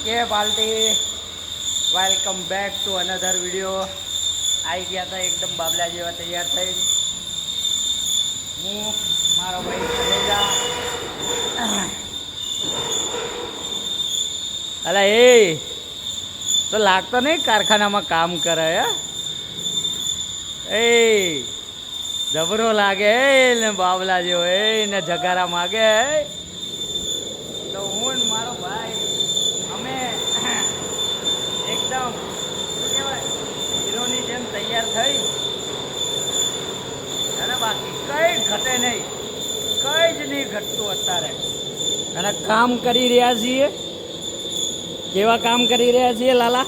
કે party welcome back to another video. આવી ગયા હતા એકદમ બાબલા જેવા તૈયાર થઈ. હું મારો ભાઈ સરેજા. અલા એ તો લાગતો નહીં કારખાનામાં કામ કરે એ જબરો લાગે ને બાબલા જેવો ને જગારા માગે. તો હું ને મારો ભાઈ અમે એકદમ શું કહેવાય હીરોની જેમ તૈયાર થઈ અને બાકી કંઈ ઘટે નહીં, કંઈ જ નહીં ઘટતું અત્યારે. અને કામ કરી રહ્યા છીએ. કેવા કામ કરી રહ્યા છીએ લાલા?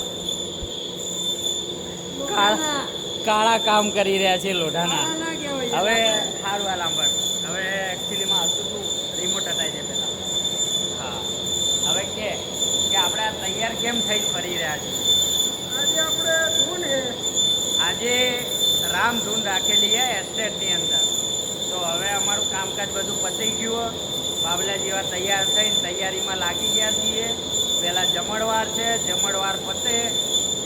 કાળા કામ કરી રહ્યા છીએ લોઢાના. હવે સારું આ લાંબા હવે એકચ્યુઅલીમાં આવતું હતું રિમોટ હટાઈ જાય પહેલાં. હા હવે કે આપણે આ તૈયાર કેમ થઈ ફરી રહ્યા છીએ? આજે આપણે ધૂન આજે રામધૂન રાખેલી છે એસ્ટેટની અંદર. તો હવે અમારું કામકાજ બધું પતી ગયું. બાબલા જેવા તૈયાર થઈને તૈયારીમાં લાગી ગયા છીએ. પહેલાં જમણવાર છે, જમણવાર પતે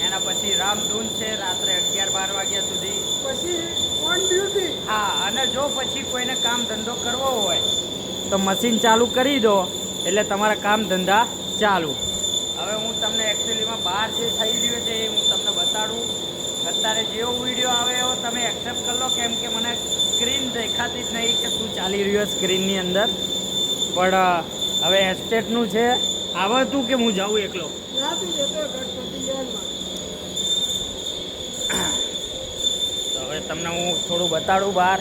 એના પછી રામધૂન છે રાત્રે 11-12 વાગ્યા સુધી. પછી ઓન ડ્યુટી. હા, અને જો પછી કોઈને કામ ધંધો કરવો હોય તો મશીન ચાલુ કરી દો એટલે તમારા કામ ધંધા ચાલુ. હવે હું તમને એકચ્યુઅલીમાં બહાર જે થઈ રહ્યું છે એ હું તમને બતાડું. અત્યારે જેવો વિડીયો આવે એવો તમે એક્સેપ્ટ કરી લો, કેમ કે મને સ્ક્રીન દેખાતી જ નહીં કે શું ચાલી રહ્યું સ્ક્રીનની અંદર. પણ હવે એસ્ટેટનું છે. આવે તું કે હું જાઉં એકલો? તો હવે તમને હું થોડું બતાડું બહાર.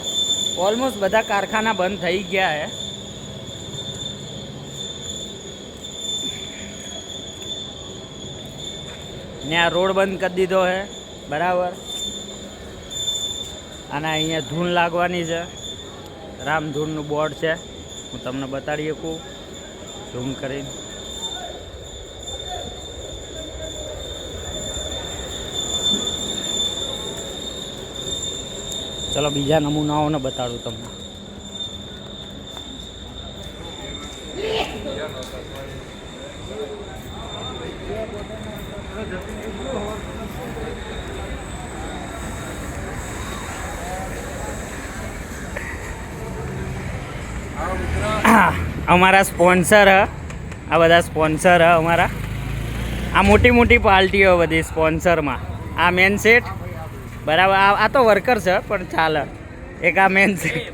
ઓલમોસ્ટ બધા કારખાના બંધ થઈ ગયા છે. ને આ રોડ બંધ કરી દીધો છે બરાબર. અને અહીંયા ધૂન લાગવાની છે. રામધૂનનું બોર્ડ છે, હું તમને બતાડી શકું ઝૂમ કરીને. ચલો બીજા નમૂનાઓને બતાડું તમને. અમારા સ્પોન્સર આ બધા સ્પોન્સર અમારા. આ મોટી મોટી પાર્ટીઓ બધી સ્પોન્સરમાં. આ મેન સેટ બરાબર. આ તો વર્કર છે પણ ચાલે. એક આ મેન સેટ.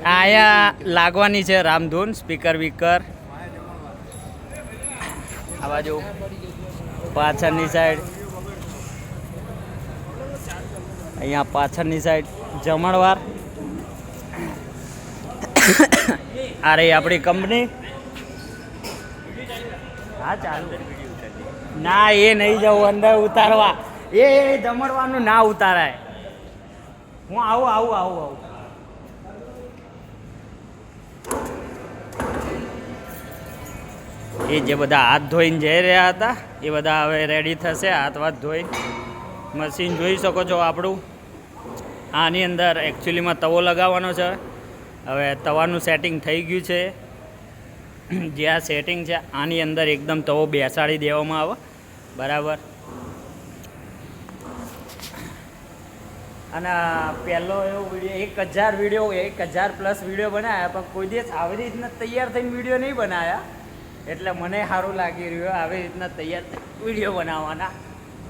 અહીંયા લાગવાની છે રામધૂન. સ્પીકર બીકર આ બાજુ પાછળની સાઈડ. અહીંયા પાછળની સાઈડ જમણવાર. આ રહી આપણી કંપની. હા ચાલુ. ના એ નહીં જવું અંદર ઉતારવા. એ જમણવાનું ના ઉતારાય. હું આવું. એ જે બધા હાથ ધોઈને જઈ રહ્યા હતા એ બધા હવે રેડી થશે. હાથ વાથ ધોઈને મશીન જોઈ શકો છો આપણું. આની અંદર એકચ્યુઅલીમાં તવો લગાવવાનો છે. હવે તવાનું સેટિંગ થઈ ગયું છે. જે આ સેટિંગ છે આની અંદર એકદમ તવો બેસાડી દેવામાં આવે બરાબર. અને પહેલો એવો વિડીયો 1000+ વિડીયો બનાવ્યા, પણ કોઈ દિવસ આવી રીતના તૈયાર થઈને વિડીયો નહીં બનાવ્યા. એટલે મને સારું લાગી રહ્યું આવી રીતના તૈયાર વિડીયો બનાવવાના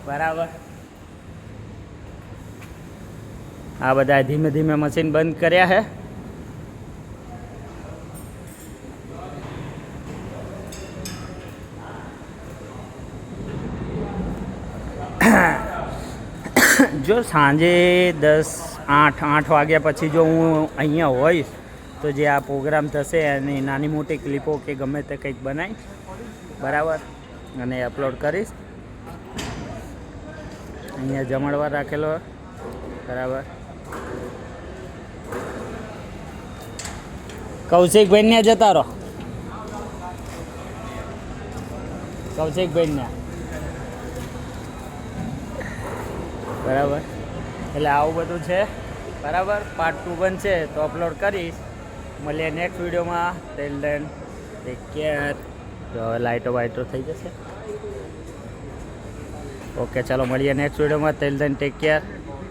બરાબર. આ બધા ધીમે ધીમે મશીન બંધ કર્યા છે. જો સાંજે 8 વાગ્યા પછી જો હું અહીંયા હોઈશ તો જે આ પ્રોગ્રામ થશે એની નાની મોટી ક્લિપો કે ગમે તે કંઈક બનાવીશ બરાબર અને અપલોડ કરીશ. અહીંયા જમણવાર રાખેલો બરાબર. કૌશિકભાઈ ને જતા રહો. કૌશિકભાઈ ને બરાબર. એટલે આવું બધું છે બરાબર. પાર્ટ 2 બનશે તો અપલોડ કરીશ. મળીએ નેક્સ્ટ વિડીયોમાં. Till then take care. તો હવે લાઇટો વાઇટો થઈ જશે. ઓકે ચાલો મળીએ નેક્સ્ટ વિડીયોમાં. Till then take care.